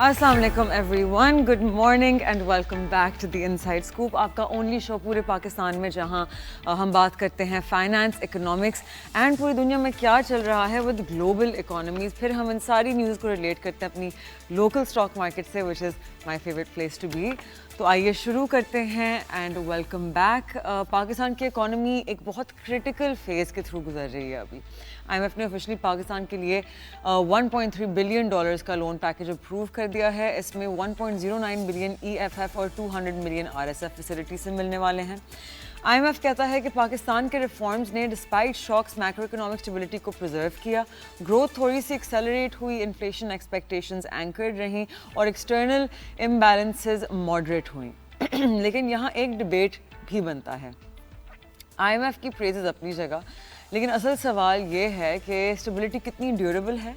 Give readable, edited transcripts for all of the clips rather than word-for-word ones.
السلام علیکم everyone, good morning and welcome back to the inside scope, آپ کا اونلی شو پورے پاکستان میں جہاں ہم بات کرتے ہیں فائنانس، اکنامکس اینڈ پوری دنیا میں کیا چل رہا ہے ود گلوبل اکانومیز. پھر ہم ان ساری نیوز کو ریلیٹ کرتے ہیں اپنی لوکل اسٹاک مارکیٹ سے، which is my favourite place to be. تو آئیے شروع کرتے ہیں اینڈ ویلکم بیک. پاکستان کی اکانومی ایک بہت کرٹیکل فیز کے تھرو گزر رہی ہے ابھی. آئی ایم ایف نے آفیشلی پاکستان کے لیے $1.3 بلین کا لون پیکج اپروو کر دیا ہے. اس میں 1.09 بلین EFF اور 200 ملین RSF فیسلٹی سے ملنے والے ہیں. آئی ایم ایف کہتا ہے کہ پاکستان کے ریفارمز نے despite shocks macro economic stability کو پرزرو کیا. گروتھ تھوڑی سی ایکسیلریٹ ہوئی، انفلیشن ایکسپیکٹیشنز اینکرڈ رہیں اور ایکسٹرنل امبیلنسز ماڈریٹ ہوئیں. لیکن یہاں ایک ڈبیٹ بھی بنتا ہے. آئی ایم ایف کی پریزز اپنی جگہ، لیکن اصل سوال یہ ہے کہ اسٹیبلٹی کتنی ڈیوریبل ہے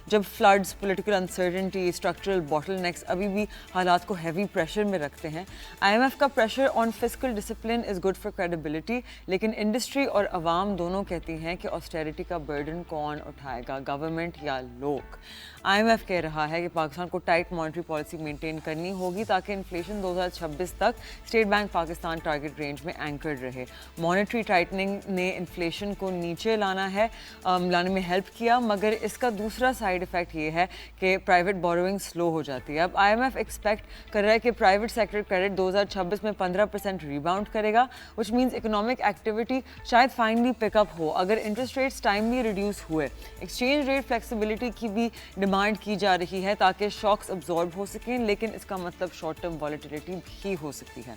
جب floods, political uncertainty, structural bottlenecks ابھی بھی حالات کو ہیوی پریشر میں رکھتے ہیں. آئی ایم ایف کا pressure on fiscal discipline is good for credibility, لیکن انڈسٹری اور عوام دونوں کہتی ہیں کہ آسٹیرٹی کا برڈن کون اٹھائے گا، گورنمنٹ یا لوگ. آئی ایم ایف کہہ رہا ہے کہ پاکستان کو ٹائٹ مانیٹری پالیسی مینٹین کرنی ہوگی تاکہ انفلیشن 2026 تک state bank Pakistan target range میں اینکرڈ رہے. مانیٹری ٹائٹننگ نے انفلیشن کو نیچے لانے میں ہیلپ کیا، مگر اس کا دوسرا سائڈ افیکٹ یہ ہے کہ پرائیویٹ بوروئنگ سلو ہو جاتی ہے. اب آئی ایم ایف ایکسپیکٹ کر رہا ہے کہ پرائیویٹ سیکٹر کریڈٹ 2026 میں 15% ریباؤنڈ کرے گا، وچ مینز اکنامک ایکٹیویٹی شاید فائنلی پک اپ ہو اگر انٹرسٹ ریٹس ٹائملی ریڈیوس ہوئے. ایکسچینج ریٹ فلیکسیبلٹی کی بھی ڈیمانڈ کی جا رہی ہے تاکہ شاکس ابزارب ہو سکیں، لیکن اس کا مطلب شارٹ ٹرم والیٹیلیٹی بھی ہو سکتی ہے.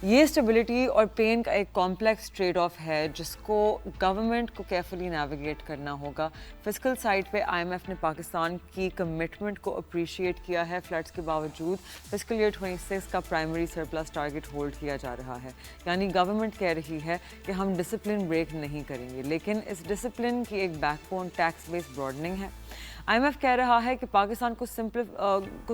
یہ اسٹیبلٹی اور پین کا ایک کمپلیکس ٹریڈ آف ہے جس کو گورنمنٹ کو کیئرفلی نیویگیٹ کرنا ہوگا. فسکل سائڈ پہ آئی ایم ایف نے پاکستان کی کمٹمنٹ کو اپریشیٹ کیا ہے. فلڈس کے باوجود فسکل ایئر 26 کا پرائمری سرپلس ٹارگٹ ہولڈ کیا جا رہا ہے. یعنی گورنمنٹ کہہ رہی ہے کہ ہم ڈسپلن بریک نہیں کریں گے، لیکن اس ڈسپلن کی ایک بیک بون ٹیکس بیس براڈننگ ہے. آئی ایم ایف کہہ رہا ہے کہ پاکستان کو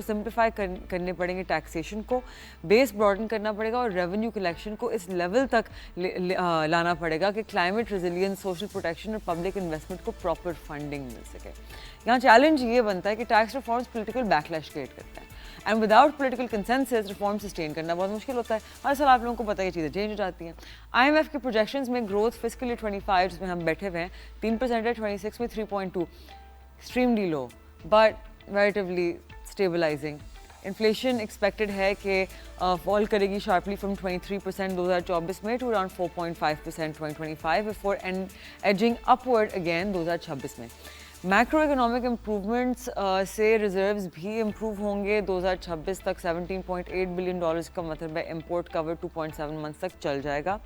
سمپلیفائی کرنے پڑیں گے، ٹیکسیشن کو بیس براڈن کرنا پڑے گا اور ریونیو کلیکشن کو اس لیول تک لانا پڑے گا کہ کلائمیٹ ریزیلینس، سوشل پروٹیکشن اور پبلک انویسٹمنٹ کو پراپر فنڈنگ مل سکے. یہاں چیلنج یہ بنتا ہے کہ ٹیکس ریفارمز پولیٹیکل بیکلیش کریٹ کرتے ہیں and without political consensus reform sustain کرنا بہت مشکل ہوتا ہے. ہر سال آپ لوگوں کو پتہ ہے یہ چیزیں چینج ہو جاتی ہیں. آئی ایم ایف کے پروجیکشنز میں گروتھ فسکل ایئر 25 جس میں ہم بیٹھے ہوئے ہیں 3% ہے، 26 میں 3.2، extremely low but relatively stabilising. Inflation expected ہے کہ فال کرے گی شارپلی فرام 23% 2024 میں to around 4.5% 2025 before edging upward again 2026 میں. میکرو اکنامک امپروومنٹس سے ریزروز بھی امپروو ہوں گے 2026 تک. $17.8 بلین کا مطلب ہے امپورٹ کور 2.7 منتھس تک چل جائے گا.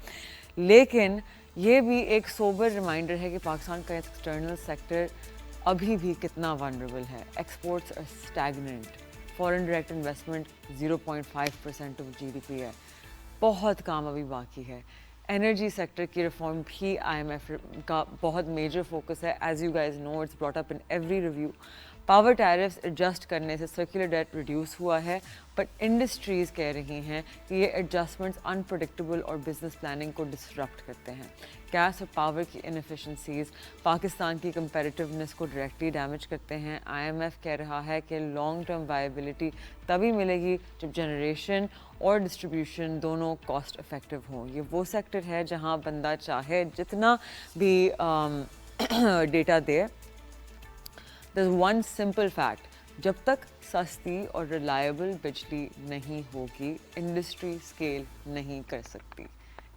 لیکن یہ بھی ایک سوبر ریمائنڈر ہے کہ پاکستان کا ایکسٹرنل سیکٹر ابھی بھی کتنا ونربل ہے. Exports are stagnant, foreign direct investment 0.5% of GDP ہے. بہت کام ابھی باقی ہے. انرجی سیکٹر کی ریفارم بھی آئی ایم ایف کا بہت میجر فوکس ہے. As you guys know it's brought up in every review. Power tariffs adjust کرنے سے سرکولر ڈیٹ ریڈیوس ہوا ہے، بٹ انڈسٹریز کہہ رہی ہیں کہ یہ ایڈجسٹمنٹس انپریڈکٹیبل اور بزنس پلاننگ کو ڈسرپٹ کرتے ہیں. گیس اور پاور کی انیفیشنسیز پاکستان کی کمپیریٹیونیس کو ڈائریکٹلی ڈیمیج کرتے ہیں. آئی ایم ایف کہہ رہا ہے کہ لانگ ٹرم وائبلٹی تبھی ملے گی جب جنریشن اور ڈسٹریبیوشن دونوں کاسٹ افیکٹو ہوں. یہ وہ سیکٹر ہے جہاں بندہ چاہے جتنا بھی ڈیٹا دے. There's one simple fact: جب تک سستی اور ریلائبل بجلی نہیں ہوگی انڈسٹری اسکیل نہیں کر سکتی.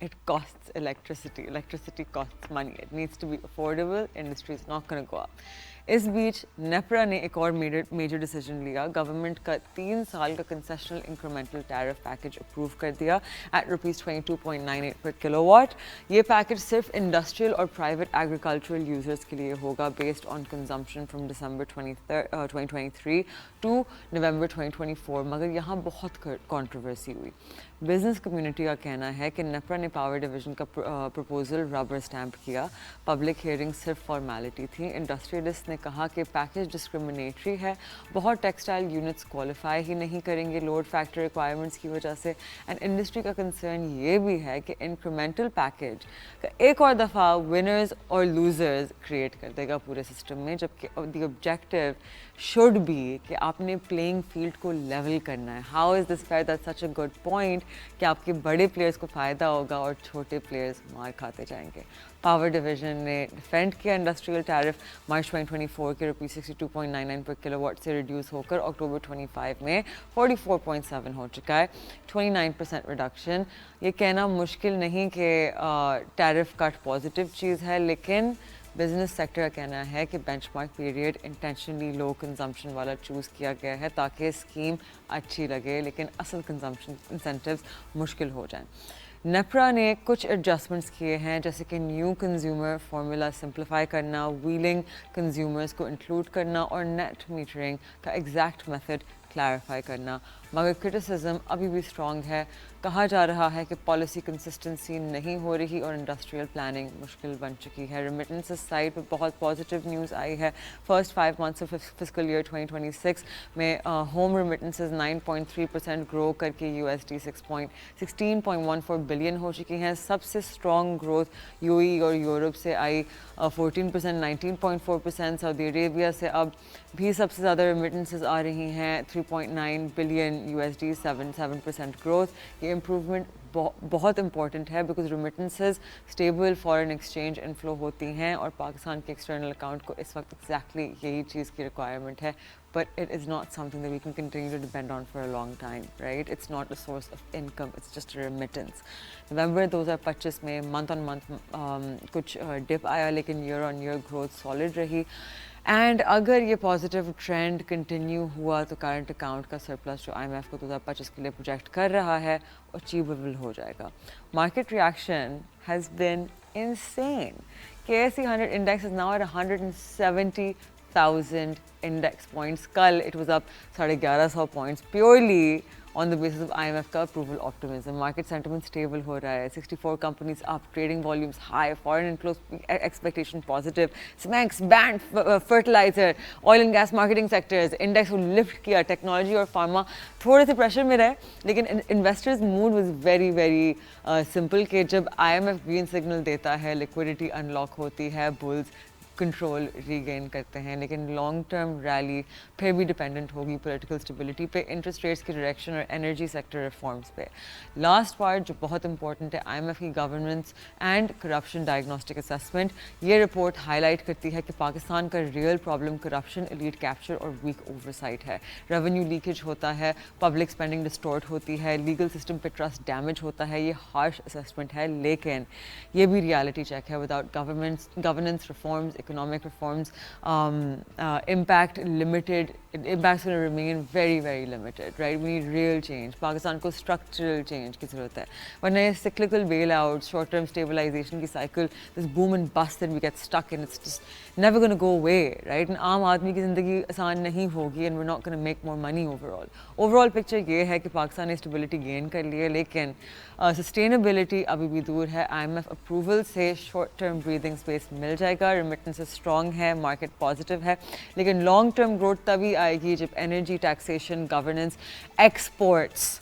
It costs electricity. Electricity costs money. It needs to be affordable. Industry is not going to go up. اس بیچ نیپرا نے ایک اور میجر ڈیسیجن لیا. گورنمنٹ کا 3 سال کا concessional incremental tariff package approve کر دیا ایٹ ₹22.98 پر کلو واٹ. یہ پیکج صرف انڈسٹریل اور پرائیویٹ ایگریکلچرل یوزرز کے لیے ہوگا based on consumption from December 2023 to November 2024. مگر یہاں بہت کنٹروورسی ہوئی. بزنس کمیونٹی کا کہنا ہے کہ نیپرا نے پاور ڈویژن کا پرپوزل ربر اسٹیمپ کیا. پبلک ہیئرنگ صرف فارمیلٹی تھی. انڈسٹریلسٹ نے کہا کہ پیکیج ڈسکرمنیٹری ہے, بہت ٹیکسٹائل یونٹس کوالیفائی ہی نہیں کریں گے لوڈ فیکٹر ریکوائرمنٹس کی وجہ سے. اینڈ انڈسٹری کا کنسرن یہ بھی ہے کہ انکریمنٹل پیکیج کا ایک اور دفعہ ونرز اور لوزرز کریٹ کر دے گا پورے سسٹم میں, جبکہ دی آبجیکٹو شوڈ بی کہ آپ نے پلینگ فیلڈ کو لیول کرنا ہے. How is this fear? That's such a good point کہ آپ کے بڑے پلیئرس کو فائدہ ہوگا اور چھوٹے پلیئرس مار کھاتے جائیں گے. پاور ڈویژن نے ڈیفینڈ کیا انڈسٹریل ٹیرف مارچ 2024 کے ₹62.99 پر کلو واٹ سے ریڈیوس ہو کر اکتوبر 25 میں 44.7 ہو چکا ہے, 29% ریڈکشن. یہ کہنا مشکل نہیں کہ ٹیرف کٹ پازیٹیو چیز ہے, لیکن بزنس سیکٹر کا کہنا ہے کہ بینچ مارک پیریڈ انٹینشنلی لو کنزمپشن والا چوز کیا گیا ہے تاکہ اسکیم اچھی لگے لیکن اصل کنزمپشن انسینٹیوز مشکل ہو جائیں. نیپرا نے کچھ ایڈجسٹمنٹس کیے ہیں, جیسے کہ نیو کنزیومر فارمولا سمپلیفائی کرنا, ویلنگ کنزیومرز کو انکلوڈ کرنا اور نیٹ میٹرنگ کا ایگزیکٹ میتھڈ کلیریفائی کرنا. مگر کرٹیسزم ابھی بھی اسٹرانگ ہے. کہا جا رہا ہے کہ پالیسی کنسسٹنسی نہیں ہو رہی اور انڈسٹریل پلاننگ مشکل بن چکی ہے. ریمیٹنسز سائڈ پہ بہت پازیٹیو نیوز آئی ہے. First 5 months of fiscal year 2026 میں ہوم ریمیٹنسز 9.3% گرو کر کے $16.14 بلین ہو چکی ہیں. سب سے اسٹرانگ گروتھ یو ای اور یورپ سے آئی, 14%, 19.4%. سعودی عربیہ سے اب بھی سب سے زیادہ ریمیٹنسز آ رہی ہیں, $3.9 بلین, 7% گروتھ. یہ امپروومنٹ بہت امپورٹنٹ ہے because remittances stable foreign exchange inflow ہوتی ہیں اور پاکستان کے ایکسٹرنل اکاؤنٹ کو اس وقت ایگزیکٹلی یہی چیز کی ریکوائرمنٹ ہے. But it is not something that we can continue to depend on for a long time, right? It's not a source of income, it's just a remittance. November 2025 میں month on month کچھ dip آیا لیکن year on year growth solid رہی. And اگر یہ positive trend continue ہوا تو current account کا سرپلس جو IMF کو 2025 کے لیے پروجیکٹ کر رہا ہے اچیویبل ہو جائے گا. Market reaction has been unseen. KSE 100 index is now at 170,000 index points. کل it was up 1150 points purely on the basis of IMF کا approval optimism. Market sentiment stable ہو رہا ہے. 64 companies up, trading volumes high, foreign inflows expectation positive. Cemex, Band, fertilizer, oil and gas marketing sectors index کو lift کیا. Technology اور pharma تھوڑے سے pressure میں رہے لیکن investors mood was very very simple کہ جب IMF گرین سگنل دیتا ہے لیکوڈیٹی انلاک ہوتی ہے, بلز کنٹرول ریگین کرتے ہیں. لیکن لانگ ٹرم ریلی پھر بھی ڈپینڈنٹ ہوگی پولیٹیکل اسٹیبلٹی پہ, انٹرسٹ ریٹس کی ڈائریکشن اور انرجی سیکٹر ریفارمس پہ. لاسٹ پارٹ جو بہت امپورٹنٹ ہے, IMF کی governance and corruption diagnostic assessment. یہ رپورٹ ہائی لائٹ کرتی ہے کہ پاکستان کا real problem corruption, elite capture اور ویک اوور سائٹ ہے. ریونیو لیکیج ہوتا ہے, پبلک اسپینڈنگ ڈسٹورٹ ہوتی ہے, لیگل سسٹم پہ ٹرسٹ ڈیمیج ہوتا ہے. یہ ہارش اسیسمنٹ ہے لیکن یہ بھی ریالٹی چیک ہے. Without governance reforms, economic reforms, impact limited, impacts will remain very very limited, right? We need real change. Pakistan کو structural change کی ضرورت ہے, ورنہ یہ cyclical bailouts, short term stabilization کی cycle, this boom and bust that we get stuck in, it's just never going to go away, right? عام آدمی کی زندگی آسان نہیں ہوگی and we're not going to make more money overall. Overall picture یہ ہے کہ پاکستان نے stability gain کر لی ہے لیکن sustainability ابھی بھی دور ہے. IMF approval سے short term breathing space مل جائے گا, remittances اسٹرانگ ہے, مارکیٹ پازیٹیو ہے, لیکن لانگ ٹرم گروتھ تبھی آئے گی جب energy, taxation, governance, exports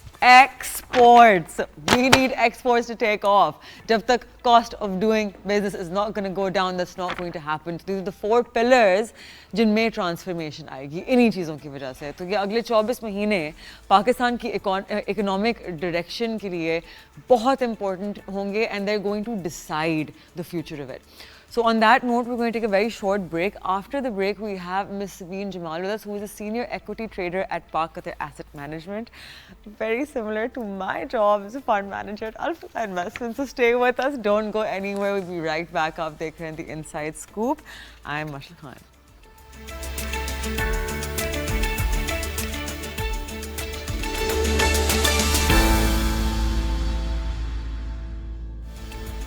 we need exports to take off. جب تک cost of doing business is not gonna go down, that's not going to happen. These are the 4 pillars جن میں transformation آئے گی انہی چیزوں کی وجہ سے. تو یہ اگلے 24 مہینے پاکستان کی اکنامک ڈائریکشن کے لیے بہت امپورٹنٹ ہوں گے and they are going to decide the future of it. So on that note, we're going to take a very short break. After the break, we have Ms. Sabeen Jamal with us, who is a senior equity trader at Pak Qatar Asset Management. Very similar to my job as a fund manager at Alpha Investments. So stay with us. Don't go anywhere. We'll be right back up. Dekh rahe hain the Inside Scoop. I'm Mashal Khan.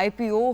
IPO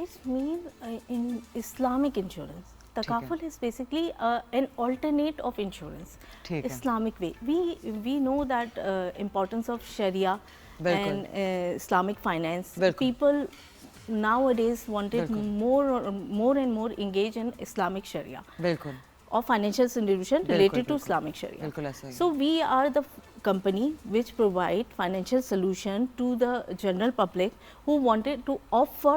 It means in Islamic insurance. Takaful is basically an alternate of insurance. Islamic way. We know that importance of Sharia and Islamic finance. People nowadays wanted more and more engage in Islamic Sharia. Or financial institution related to Islamic Sharia. So we are the company which provide financial solution to the general public who wanted to offer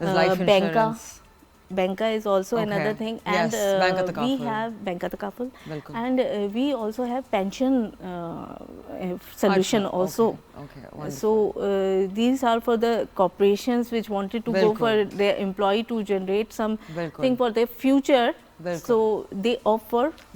There's life insurance. Banca is also another thing, and we have Banca Takaful, and we also have pension solution also. So these are for the corporations which wanted to go for their employee to generate something for their future. So they offer.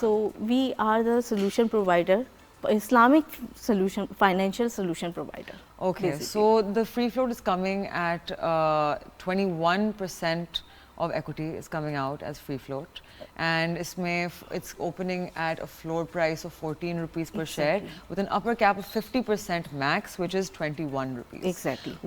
So we are the solution provider, Islamic solution, financial solution provider. Okay, basically. So the free float is coming at 21% of equity is coming out as free float, and it's opening at a floor price of 14 rupees per share with an upper cap of 50% max, which is 21 rupees. Exactly.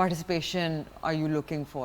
participation are you looking for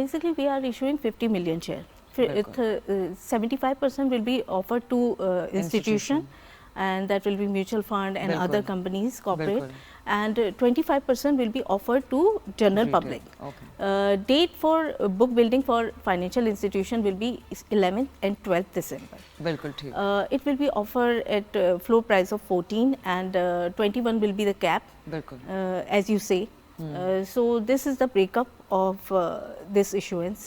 Basically, we are issuing 50 million share. 75% will be offered to institution, and that will be mutual fund and other companies, corporate, and 25% will be offered to general public. Date for book building for financial institution will be 11th and 12th December. It will be offered at floor price of 14, and 21 will be the cap, as you say. So this is the breakup of this issuance.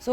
So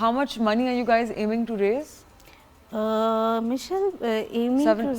how much money are you guys aiming to raise? Michelle, aiming to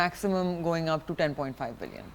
maximum going up to 10.5 billion.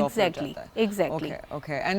Exactly. Okay. And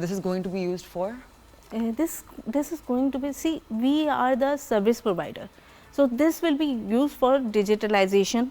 this is going to be used for? This is going to be, see, we are the service provider. So this will be used for digitalization.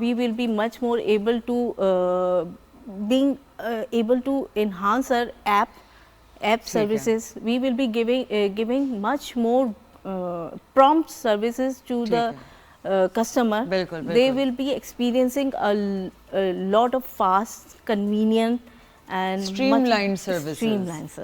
We will be much more able to being able to enhance our app services. We will be giving much more prompt services to the customer. They will be experiencing a lot of fast, convenient and streamlined services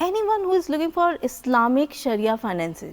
Anyone who is looking for Islamic Sharia financing.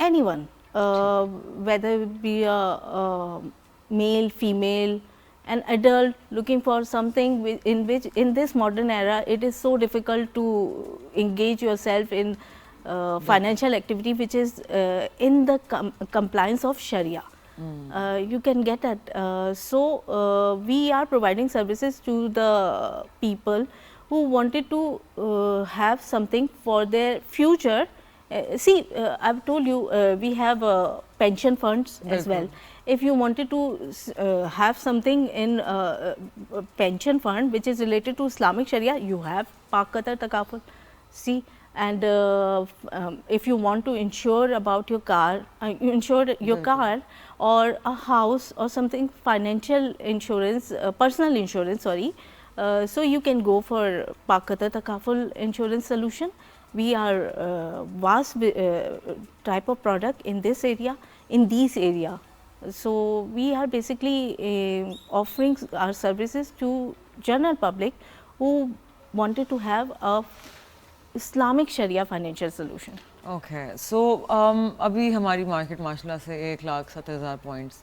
Anyone, whether it be a male, female, an adult looking for something in which in this modern era it is so difficult to engage yourself in financial activity which is in the compliance of Sharia. You can get that. So we are providing services to the people who wanted to have something for their future. See, I've told you we have pension funds as well. If you wanted to have something in pension fund which is related to Islamic Sharia, you have Pak Qatar Takaful. See, and if you want to insure about your car, car or a house or something, financial insurance, personal insurance, sorry. So you can go for Pak Qatar Takaful insurance solution. We are vast type of product in this area, in these area. So we are basically offering our services to general public who wanted to have a Islamic Sharia financial solution. Okay, so abhi hamari market mashallah se 1,70,000 points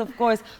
Of course.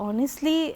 honestly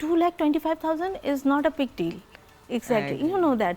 2,25,000 is not a big deal. Exactly, you know that.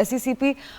SECP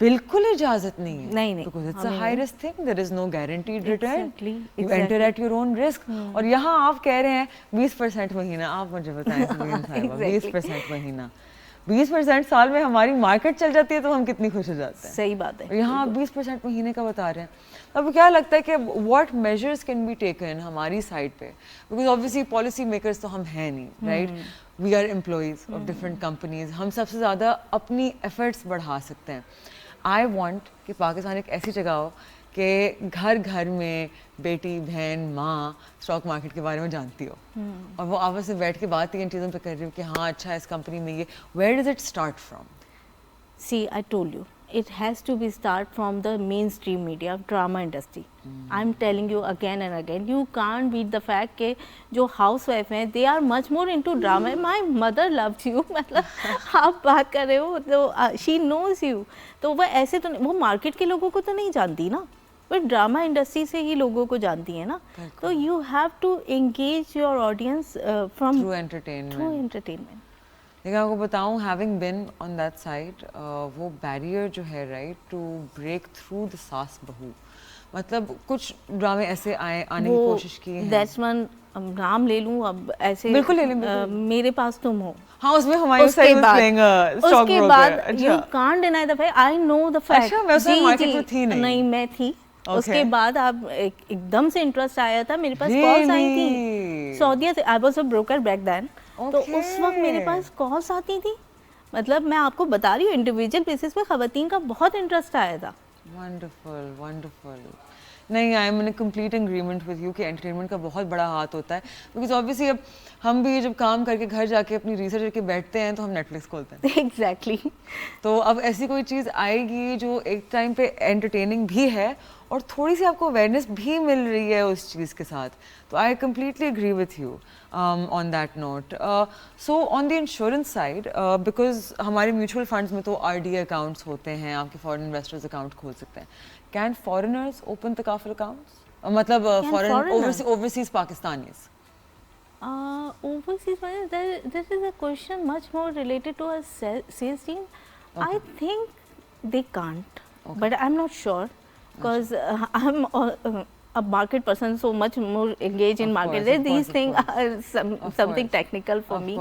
بالکل اجازت نہیں ہے. نہیں because it's a high risk thing, there is no guaranteed return. Exactly, You enter at your own risk. اور یہاں آپ کہہ رہے ہیں 20% مہینہ. آپ مجھے بتائیں زمین صاحبہ 20% مہینہ, 20% سال میں ہماری مارکیٹ چل جاتی ہے تو ہم کتنی خوش ہو جاتے ہیں. صحیح بات ہے. یہاں آپ 20% مہینے کا بتا رہے ہیں. اب کیا لگتا ہے کہ what measures can be taken ہماری سائڈ پہ, بیکاز obviously پالیسی میکرس تو ہم ہیں نہیں, right, we are employees of different companies. ہم سب سے زیادہ اپنی ایفرٹس بڑھا سکتے ہیں. آئی وانٹ کہ پاکستان ایک ایسی جگہ ہو کہ گھر گھر میں بیٹی, بہن, ماں اسٹاک مارکیٹ کے بارے میں جانتی ہو, اور وہ آپس سے بیٹھ کے بات ہی ان چیزوں پہ کر رہی ہو کہ ہاں اچھا اس کمپنی میں یہ. Where does it start from? See, I told you, it has to be start from the mainstream media, drama industry. I'm telling you again and again, you can't beat the fact کہ جو house wife ہیں they are much more into drama. My mother loves you. مطلب آپ بات کر رہے ہو تو she knows you. تو وہ ایسے تو وہ مارکیٹ کے لوگوں کو تو نہیں جانتی نا, بٹ ڈراما انڈسٹری سے ہی لوگوں کو جانتی ہیں نا. تو you have to engage your audience from through entertainment. لیکن آپ کو بتاؤں, having been on that side, وہ بیریئر جو ہے right to break through the ساس بہو, مطلب کچھ ڈرامے ایسے آنے کی کوشش کی ہیں. دیٹس ون, نام لے لوں اب ایسے, بالکل لے لیں, میرے پاس تم ہو. ہاں اس میں ہمایوں صاحب was playing a stock broker. بعد you can't deny the fact, I know the fact. اچھا, میں اس میں مارکیٹ میں تھی نہیں, میں تھی. اس کے بعد آپ ایک دم سے انٹرسٹ آیا تھا, میرے پاس کالس آئی تھی سعودیہ سے. I was a broker back then. تو اس وقت میرے پاس کالس آتی تھی. مطلب میں آپ کو بتا رہی ہوں انڈیویجول بیسس پہ خواتین کا بہت انٹرسٹ آیا تھا. Wonderful wonderful. نہیں, I am in complete agreement with you کہ انٹرٹینمنٹ کا بہت بڑا ہاتھ ہوتا ہے, بیکاز آبویسلی اب ہم بھی جب کام کر کے گھر جا کے اپنی ریسرچ کر کے بیٹھتے ہیں تو ہم نیٹ فلکس کھولتے ہیں. ایگزیکٹلی. تو اب ایسی کوئی چیز آئے گی جو ایک ٹائم پہ انٹرٹیننگ بھی ہے اور تھوڑی سی آپ کو اویئرنیس بھی مل رہی ہے اس چیز کے ساتھ. تو I completely agree with you on that note. So on the insurance side, because ہمارے میوچل فنڈس میں تو آر ڈی اکاؤنٹس ہوتے ہیں, آپ کے فارن انویسٹرز اکاؤنٹ کھول سکتے ہیں. کین فارنرز اوپن تکافل اکاؤنٹس, مطلب foreign overseas Pakistanis? Overseas, this is a question much more related to a sales team. Okay. I think they can't, okay. But I'm not sure because I'm a market person, so much more engaged in market. These things are something technical for me.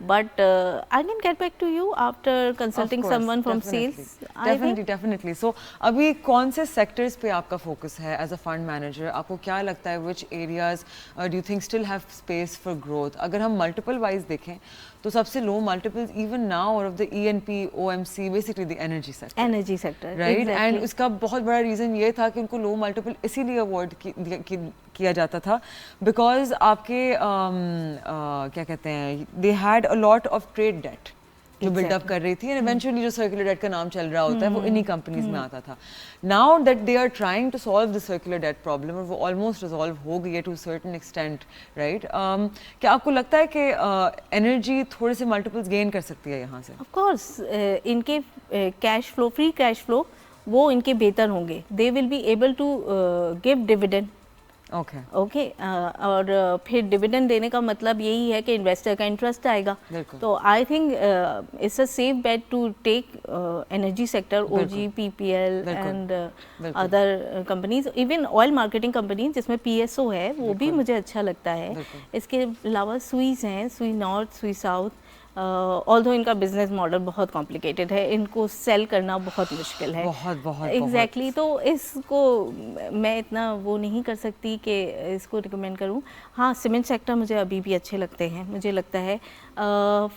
But I can get back to you after consulting someone from sales. Definitely. So ابھی کون سے sectors پہ آپ کا focus ہے as a fund manager? آپ کو کیا لگتا ہے which areas do you think still have space for growth? اگر ہم ملٹیپل وائز دیکھیں تو سب سے low multiples even now of the ENP OMC, basically the energy sector, right. And اس کا بہت بڑا ریزن یہ تھا کہ ان کو لو ملٹیپل اسی لیے اوارڈ کیا جاتا تھا بیکاز آپ کے کیا کہتے ہیں, they had a lot of trade debt جو بلڈ اپ کر رہی تھی, اینڈ ایونچولی جو سرکولر ڈیٹ کا نام چل رہا ہوتا ہے وہ انہی کمپنیز میں آتا تھا. Now that they are trying to solve the circular debt problem, اور وہ آلموسٹ ریزالو ہو گئی ہے ٹو سرٹن ایکسٹینٹ, رائٹ. کیا آپ کو لگتا ہے کہ انرجی تھوڑے سے ملٹیپلز گین کر سکتی ہے یہاں سے؟ آف کورس, ان کے cash flow, free cash flow وہ ان کے بہتر ہوں گے. They will be able to give dividend. Okay, اور پھر ڈویڈنڈ دینے کا مطلب یہی ہے کہ انویسٹر کا انٹرسٹ آئے گا. تو I think it's a safe bet to take energy sector, OG, PPL and other companies, even oil marketing companies جس میں PSO ہے وہ بھی مجھے اچھا لگتا ہے. اس کے علاوہ سوئیز ہیں, سوئی نارتھ, سوئی ساؤتھ. آلدھو ان کا بزنس ماڈل بہت کمپلیکیٹڈ ہے, ان کو سیل کرنا بہت مشکل ہے. ایگزیکٹلی. تو اس کو میں اتنا وہ نہیں کر سکتی کہ اس کو ریکمینڈ کروں. ہاں, سیمنٹ سیکٹر مجھے ابھی بھی اچھے لگتے ہیں. مجھے لگتا ہے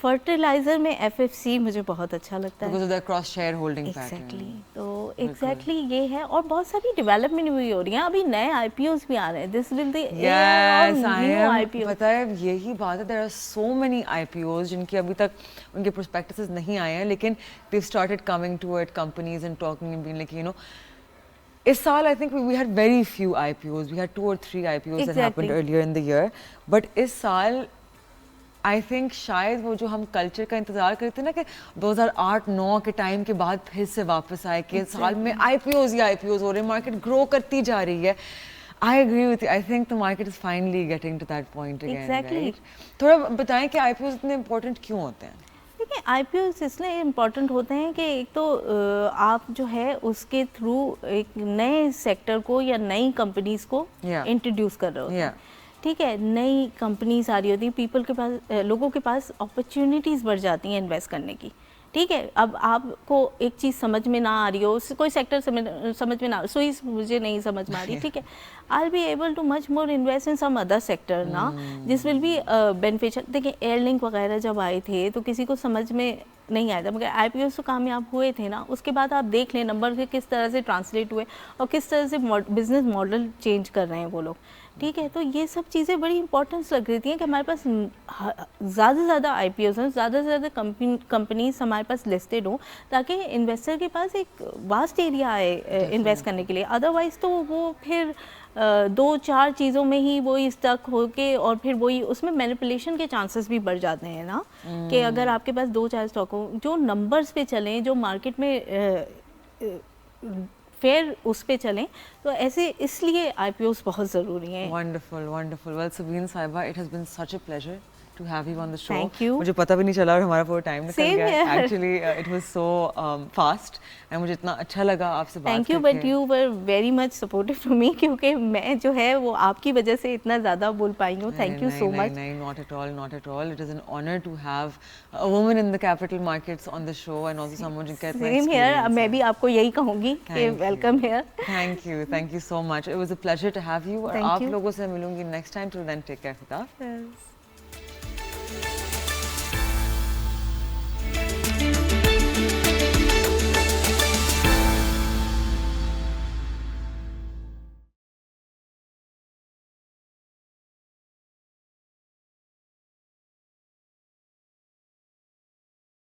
فرٹیلائزر میں FFC مجھے بہت اچھا لگتا ہے. ایگزیکٹلی. تو ایگزیکٹلی یہ ہے, اور بہت ساری ڈیولپمنٹ بھی ہو رہی ہیں. ابھی نئے IPOs بھی آ رہے ہیں. This will the new IPO. پتہ ہے یہی بات ہے, there are so many IPOs جن کی ابھی تک ان کے پروسپیکٹسز نہیں آئے ہیں, لیکن they started coming to it, companies and talking and being like, you know, اس سال I think we had very few IPOs. We had 2 or 3 IPOs that happened earlier in the year. But اس سال I think شاید وہ جو ہم culture کا انتظار کرتے ہیں نا کہ 2008-9 کے ٹائم کے بعد پھر سے واپس آئے کہ سال میں IPOs ہی IPOs ہو رہے ہیں, مارکیٹ گرو کرتی جا رہی ہے. I agree with you. I think the market is finally getting to that point again. Exactly. Right? تھوڑا بتائیں کہ IPOs اتنے امپورٹنٹ کیوں ہوتے ہیں؟ دیکھیں, آئی پی اوز اس لیے امپورٹنٹ ہوتے ہیں کہ ایک تو آپ جو ہے اس کے تھرو ایک نئے سیکٹر کو یا نئی کمپنیز کو انٹروڈیوس کر رہے ہوتے ہیں. ٹھیک ہے, نئی کمپنیز آ رہی ہوتی ہیں, پیپل کے پاس, لوگوں کے پاس اپرچونیٹیز بڑھ جاتی ہیں انویسٹ کرنے کی. ٹھیک ہے, اب آپ کو ایک چیز سمجھ میں نہ آ رہی ہو, کوئی سیکٹر سمجھ میں نہ, سوئی مجھے نہیں سمجھ میں آ رہی, ٹھیک ہے, I'll be able to much more invest in some other sector نا, جس will be beneficial. دیکھیں ایئر لنک وغیرہ جب آئے تھے تو کسی کو سمجھ میں نہیں آیا تھا, مگر آئی پی اوز تو کامیاب ہوئے تھے نا, اس کے بعد آپ دیکھ لیں نمبر سے کس طرح سے ٹرانسلیٹ ہوئے اور کس طرح سے بزنس ماڈل چینج کر رہے ہیں وہ لوگ. ٹھیک ہے, تو یہ سب چیزیں بڑی امپورٹنس لگ رہی ہیں کہ ہمارے پاس زیادہ سے زیادہ آئی پی اوز ہیں, زیادہ سے زیادہ کمپنیز ہمارے پاس لسٹڈ ہوں, تاکہ انویسٹر کے پاس ایک واسٹ ایریا آئے انویسٹ کرنے کے لیے. ادروائز تو وہ پھر 2-4 چیزوں میں ہی وہی اسٹک ہو کے, اور پھر وہی اس میں مینیپولیشن کے چانسز بھی بڑھ جاتے ہیں نا, کہ اگر آپ کے پاس 2-4 اسٹاک ہوں جو نمبرز پہ چلیں, جو مارکیٹ میں فیئر اس پہ چلیں, تو ایسے اس لیے آئی پی اوز بہت ضروری ہیں. Wonderful wonderful. ویل سبین صاحبہ, it has been such a pleasure to have you on the show. Thank you. مجھے پتہ بھی نہیں چلا اور ہمارا پورا ٹائم نکل Same گیا. here. Actually it was so fast and مجھے اتنا اچھا لگا آپ سے بات Thank you, کر کے. but you were very much supportive to me, کیونکہ میں جو ہے وہ آپ کی وجہ سے اتنا زیادہ بول پائی ہوں. Thank you so much. نہیں, not at all, not at all. It is an honor to have a woman in the capital markets on the show and also someone جن کا اتنا Same here. میں بھی آپ کو یہی کہوں گی کہ welcome here. Thank you so much. It was a pleasure to have you. اور آپ لوگوں سے ملوں گی next time. Till then, take care. خدا حافظ.